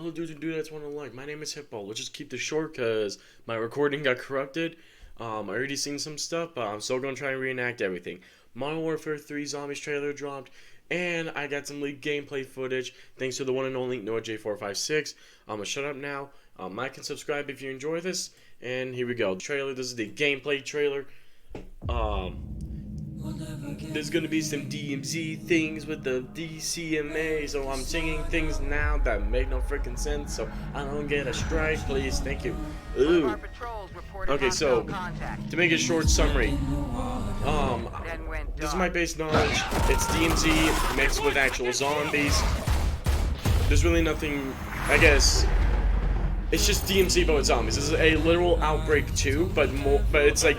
Hello dudes and dudettes, one alike. My name is Hippo. Let's just keep this short because my recording got corrupted. I already seen some stuff, but I'm still going to try and reenact everything. Modern Warfare 3 Zombies trailer dropped, and I got some leaked gameplay footage thanks to the one and only MW3. I'm going to shut up now. Like and subscribe if you enjoy this, and here we go. Trailer. This is the gameplay trailer. There's gonna be some DMZ things with the DCMA, so I'm singing things now that make no freaking sense, so I don't get a strike, please. Thank you. Ooh. Okay, so to make a short summary, this is my base knowledge. It's DMZ mixed with actual zombies. There's really nothing, I guess. It's just DMZ but with zombies. This is a literal Outbreak 2, but it's like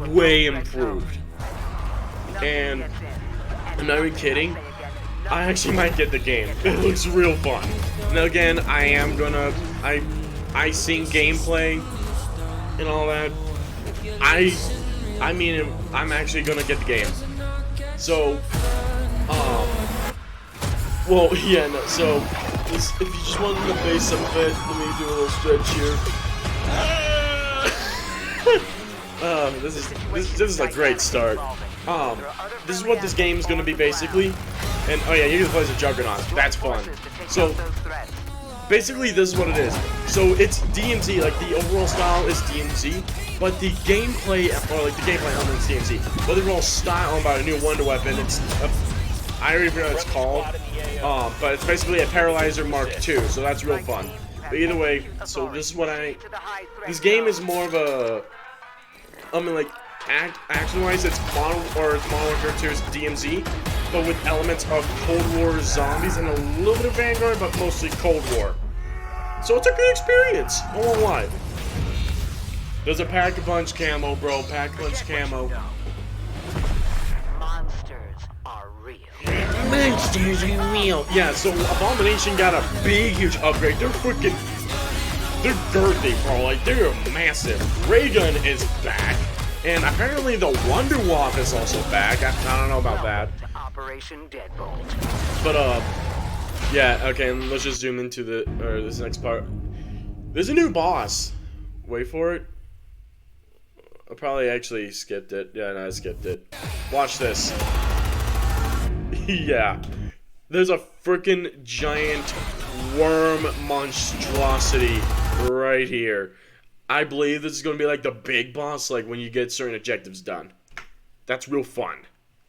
way improved. And I'm not even kidding, I actually might get the game. It looks real fun. Now again, I am gonna, I sing gameplay and all that. I mean, I'm actually gonna get the game. So, well, yeah, no, so, if you just wanted to face some fit, let me do a little stretch here. This is a great start. This is what this game is going to be basically, and oh yeah, you can play as a Juggernaut. That's fun. So basically, this is what it is. So it's DMZ, like the overall style is DMZ, but the gameplay, or like the gameplay element is DMZ. But the overall style about a new wonder weapon, I already forgot what it's called, but it's basically a Paralyzer Mark II. So that's real fun. But either way, so this is what this game is more of a, I mean, like, action-wise, it's Modern Warfare 2's DMZ, but with elements of Cold War zombies and a little bit of Vanguard, but mostly Cold War. So it's a good experience. I won't lie. There's a Pack-a-Punch camo, bro. Pack-a-Punch camo. Monsters are real. Monsters are real. Yeah. So Abomination got a big, huge upgrade. They're girthy, bro. Like, they're massive. Raygun is back. And apparently the Wonder Walk is also back. I don't know about that. Operation Deadbolt. But yeah, okay, and let's just zoom into this next part. There's a new boss. Wait for it. I probably actually skipped it. Yeah, no, I skipped it. Watch this. Yeah. There's a freaking giant worm monstrosity right here. I believe this is going to be like the big boss, like when you get certain objectives done. That's real fun.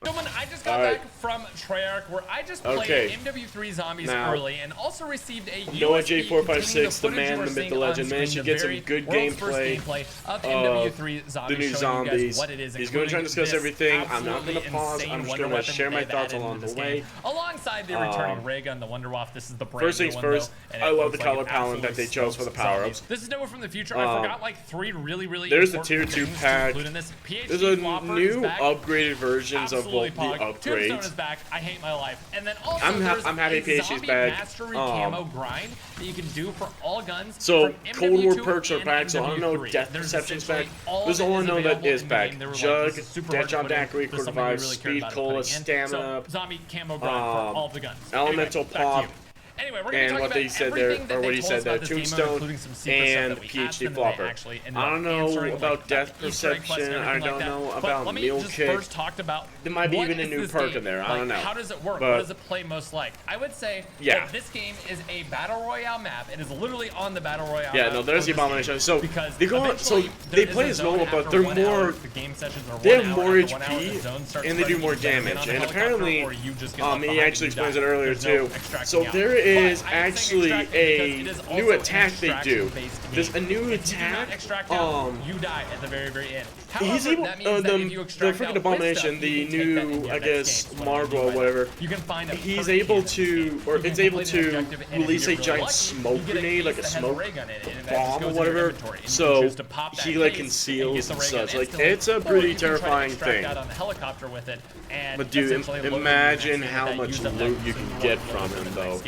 Gentlemen, I just got back from Treyarch, where I just played MW3 Zombies early and also received a MW3, the man, the myth, the legend. Managed to get some good gameplay of MW3 Zombies, the new zombies. What it is, he's going to try and discuss everything. I'm not going to pause. I'm just going to share my thoughts along the way. Alongside the returning ray gun, the Wonderwaff. This is the brand first things first, I love the color palette that they chose for the power-ups. This is nowhere from the future. I forgot like 3 really there's the tier 2 pack. There's a new upgraded versions of both the upgrades. Tombstone is back. I hate my life. And then also I'm happy PhD's back. Mastery camo grind that you can do for all guns. So Cold War perks are back. So I don't know. Death Perception's back. This is all I know that is back. Jug, Deadshot Daiquiri, Quick Revive, Speed, Cola, Stamina, zombie camo grind for all the guns. Elemental Pop. Anyway, we're and what they said there, or what he said there, Tombstone and PhD Flopper. I don't know about Death Perception. I don't know about Meal Kick. There might be even a new perk in there. I don't know. How does it work? What does it play most like? I would say that this game is a battle royale map. It is literally on the battle royale. Yeah, no, there's the Abomination. So they go on. So they play as normal, but they're more. They have more HP and they do more damage. And apparently, he actually explains it earlier too. So there is actually a new attack they do. There's a new attack. You die at the very end. He's able, the freaking Abomination, the new, I guess, Margot or whatever, he's able to, or it's able to release a giant smoke grenade, like a smoke bomb or whatever, so he like conceals and such. Like, it's a pretty terrifying thing. But dude, imagine how much loot you can get from him though.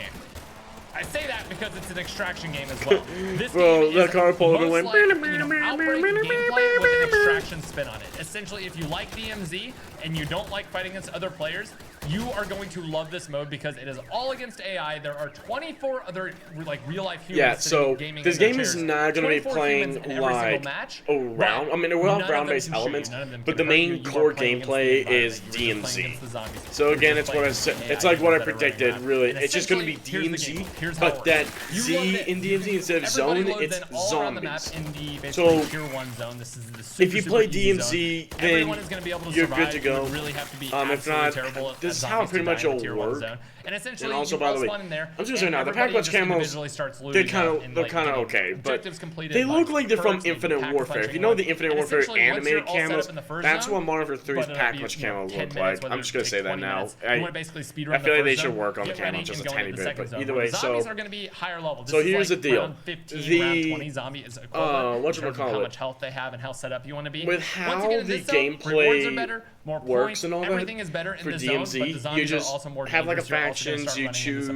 I say that because it's an extraction game as well. This Bro, game is the car pulled went. Outbreak gameplay with an extraction spin on it. Essentially, if you like DMZ and you don't like fighting against other players, You are going to love this mode because it is all against AI. There are 24 other like real life humans. Yeah, so gaming this game is not going to be playing like around. I mean, it will have round-based elements, but the main core gameplay is DMZ. So again, it's what I said. It's like what I predicted. Really, it's just going to be DMZ, but that Z in DMZ instead of zone, it's zombies. So if you play DMZ, then you're good to go. If not, this is how pretty much it'll work. And essentially, and also, by the way, I'm just gonna say now, the Pack-a-Punch camos, they're kind of okay, but they look like they're from Infinite Warfare. If you know the Infinite Warfare animated camos, that's what Modern Warfare 3's Pack-a-Punch camo look like. I'm just gonna say that now. I feel like they should work on the camo just a tiny bit, but either way, so here's the deal. How much health they have and how set up you want to be. With how the gameplay works and all that, everything is better in for the zone, DMZ, you just have like a factions, you choose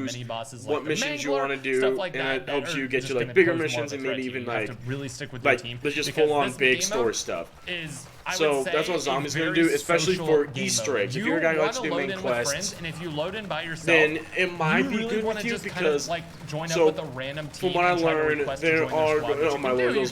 what missions you want to do, and it helps you get to like bigger missions and maybe even like there's just full-on big story stuff. So that's what Zombies gonna do, especially for Easter eggs. If you're a guy who likes to do main quests, then it might be good with you because, so from what I learned, there are, oh my lord, those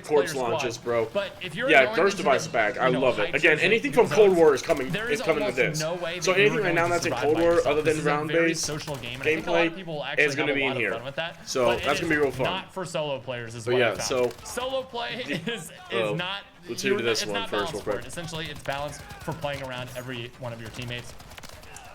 quartz launches, bro. Yeah, Ghost Device is back. I love it. Again, anything from Cold War is coming with this. So anything right now that's in Cold War other than round-based gameplay is gonna be in here. So that's gonna be real fun. Not for solo players as well. Yeah, so solo play is not. Let's do this one first real quick. Essentially, it's balanced for playing around every one of your teammates.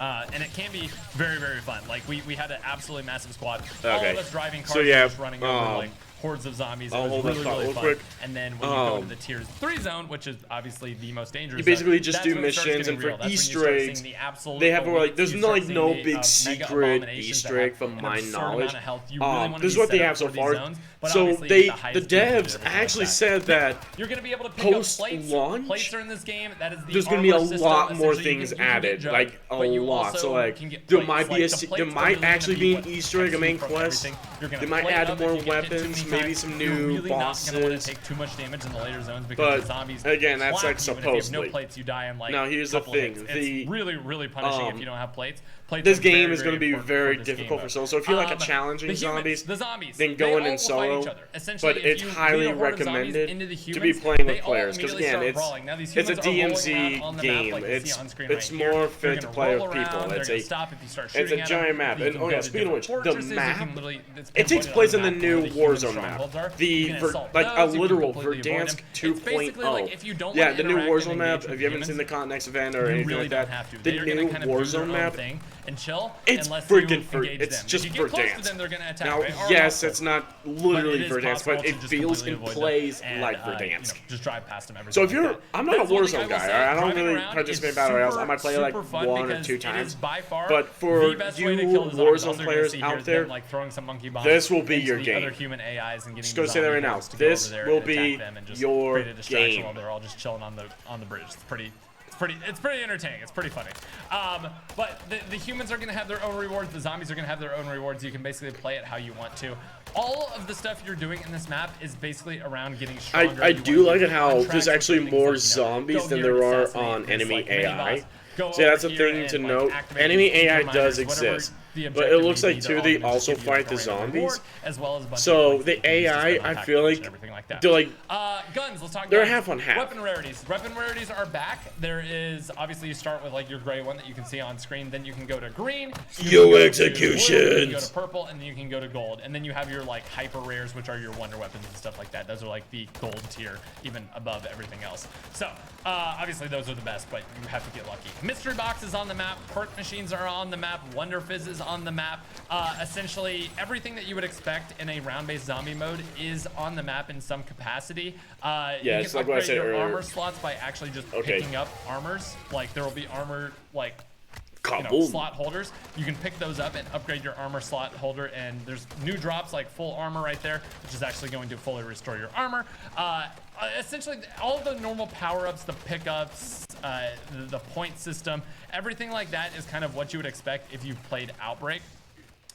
And it can be very, very fun. Like, we had an absolutely massive squad. All of us driving cars, just running over, like, hordes of zombies. It was really fun. And then when you go into the tier 3 zone, which is obviously the most dangerous, you basically just do missions, and for Easter eggs, they have like there's no big secret Easter egg from my knowledge. This is what they have so far. So the devs actually said that post-launch, there's gonna be a lot more things added, like a lot. So like there might actually be an Easter egg, a main quest. They might add more weapons. Maybe some new bosses. Take too much damage in the later zones because but the zombies again, that's like supposedly. No plates, you die in like now here's the thing. It's really, really punishing if you don't have plates. This game is going to be very difficult for solo. So if you like a challenging zombies, then go in solo. But it's highly recommended to be playing with players because again, it's a DMZ game. It's more fit to play with people. It's a giant map. And oh yeah, speaking of which, the map it takes place in the new Warzone map. The like a literal Verdansk 2.0. Yeah, the new Warzone map. If you haven't seen the Continex event or anything like that, the new Warzone map. And chill. It's freaking it's just Verdansk. Now, yes, it's not literally Verdansk, but it feels and plays like Verdansk. Just drive past them every so if you're, I'm not a Warzone guy. I don't really participate in battle royales. I might play like 1 or 2 times. But for you Warzone players out there, this will be your game. Just go say that right now. This will be your game. They're all just chilling on the bridge. It's pretty entertaining. It's pretty funny. But the humans are going to have their own rewards. The zombies are going to have their own rewards. You can basically play it how you want to. All of the stuff you're doing in this map is basically around getting stronger. I do like it how there's actually more zombies than there are on enemy AI. So that's the thing to note. Enemy AI does exist. But it looks like too they also fight the zombies. So the AI, I feel like they're like guns. Let's talk. They're half on half. Weapon rarities. Weapon rarities are back. There is obviously you start with like your gray one that you can see on screen. Then you can go to green. Yo executions. You go to purple, and then you can go to gold. And then you have your like hyper rares, which are your wonder weapons and stuff like that. Those are like the gold tier, even above everything else. So obviously those are the best, but you have to get lucky. Mystery boxes on the map. Perk machines are on the map. Wonder fizzes on the map. Essentially everything that you would expect in a round-based zombie mode is on the map in some capacity. Yeah, it's like what I said your earlier. armor slots by actually just picking up armors. Like there will be armor like slot holders. You can pick those up and upgrade your armor slot holder, and there's new drops like full armor right there, which is actually going to fully restore your armor. Essentially all of the normal power-ups, the pickups, the point system, everything like that is kind of what you would expect if you played Outbreak.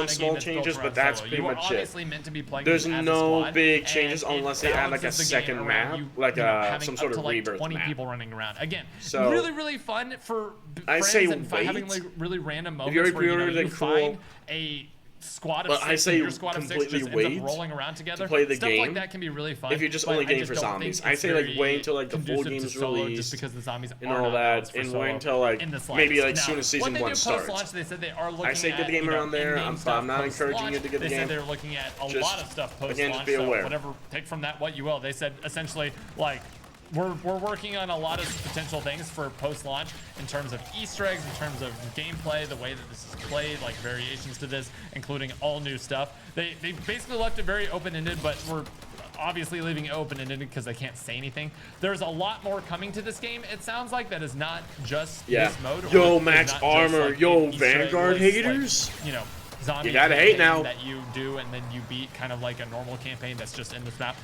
some a game small that's built changes, around but that's solo. pretty You are much it. obviously meant to be playing There's as a no squad, big and changes it unless they add like a balances the game second around map, you, like you know, having some up sort to of like rebirth 20 map. people running around. Again, So, really fun for I friends say and wait. having like really random If you moments already where pre-ordered you it, cool. find a squad of But 6 I say and your squad of 6 completely just ends wait up rolling around together. to play the Stuff game like that can be really fun. if you're just but only I getting for don't zombies. think I it's say like very wait until like the full conducive to game's solo released just because the zombies and are all not balanced that, for and solo wait until like in the maybe slightest. like Now, soon as what season they 1 do starts. post-launch, they said they are looking I say at, get the game you know, around there. in-game I'm stuff not encouraging you post-launch. to get the They game. said they're looking at a Just, lot of stuff again, post-launch. just be So aware. whatever, take from that what you will. They said essentially like we're working on a lot of potential things for post-launch in terms of Easter eggs, in terms of gameplay, the way that this is played, like variations to this, including all new stuff. They basically left it very open-ended, but we're obviously leaving it open-ended because they can't say anything. There's a lot more coming to this game. It sounds like that is not just this mode. Yo, or max not armor. just, like, Yo, an Easter egg Vanguard list, haters. Like, you know, zombie You gotta hate campaign now. that you do and then you beat, kind of like a normal campaign that's just in this map.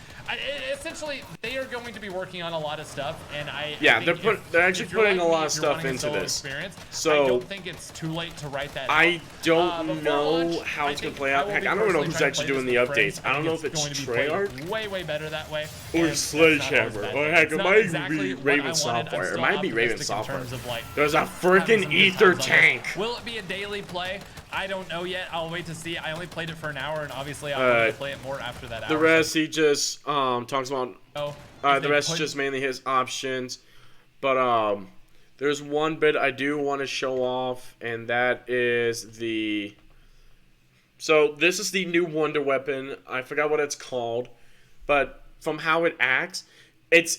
Essentially, they are going to be working on a lot of stuff, and yeah, think they're actually if you're putting like a lot me, of if you're stuff wanting a into solo this. experience, So I don't think it's too late to write that. I don't before know launch, how I it's gonna think play out. will Heck, be I don't even know personally who's trying to actually play doing this the with friends. updates. I don't know if think it's going to be played Treyarch way better that way. or and that's not always a Sledgehammer, bad or thing. heck, It's it not might exactly be what Raven I wanted. I'm Software. It still might be Raven optimistic in Software. terms of, like, There's a having freaking some good ether times on this. tank. Will it be a daily play? I don't know yet. I'll wait to see. I only played it for an hour, and obviously I'll probably play it more after that hour. The rest he just talks about. If The they rest is put- just mainly his options. But there's one bit I do want to show off, and that is the. So this is the new wonder weapon. I forgot what it's called, but from how it acts, it's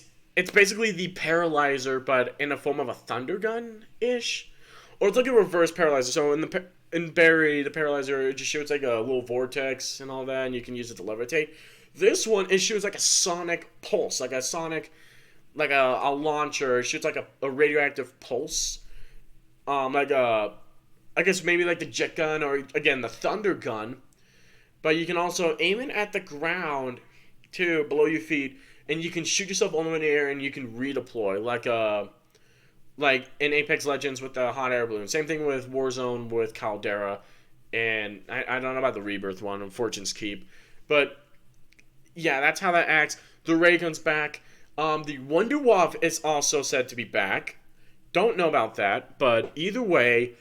basically the paralyzer, but in a form of a thunder gun ish, or it's like a reverse paralyzer. So in Barry, the paralyzer, it just shoots like a little vortex and all that, and you can use it to levitate. This one, it shoots like a sonic pulse, like a launcher. It shoots like a radioactive pulse, I guess maybe like the jet gun or again the thunder gun. But you can also aim it at the ground too, below your feet, and you can shoot yourself all the way in the air, and you can redeploy like in Apex Legends with the hot air balloon. Same thing with Warzone with Caldera, and I don't know about the Rebirth one, and Fortune's Keep, but yeah, that's how that acts. The ray gun's back. The Wonder Waff is also said to be back. Don't know about that, but either way,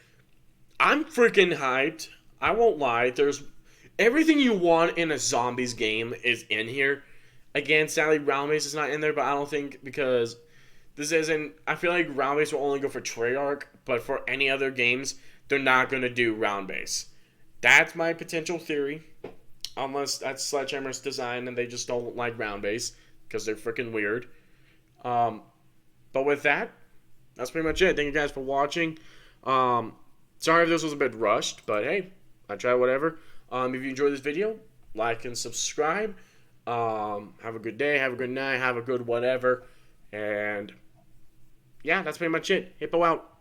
I'm freaking hyped. I won't lie. There's everything you want in a zombies game is in here. Again, sadly, round base is not in there, but I don't think because this isn't. I feel like round base will only go for Treyarch, but for any other games, they're not going to do round base. That's my potential theory. Unless that's Sledgehammer's design and they just don't like round base because they're freaking weird. But with that, that's pretty much it. Thank you guys for watching. Sorry if this was a bit rushed, but hey, I tried whatever. If you enjoyed this video, like and subscribe. Have a good day, have a good night, have a good whatever. And yeah, that's pretty much it. Hippo out.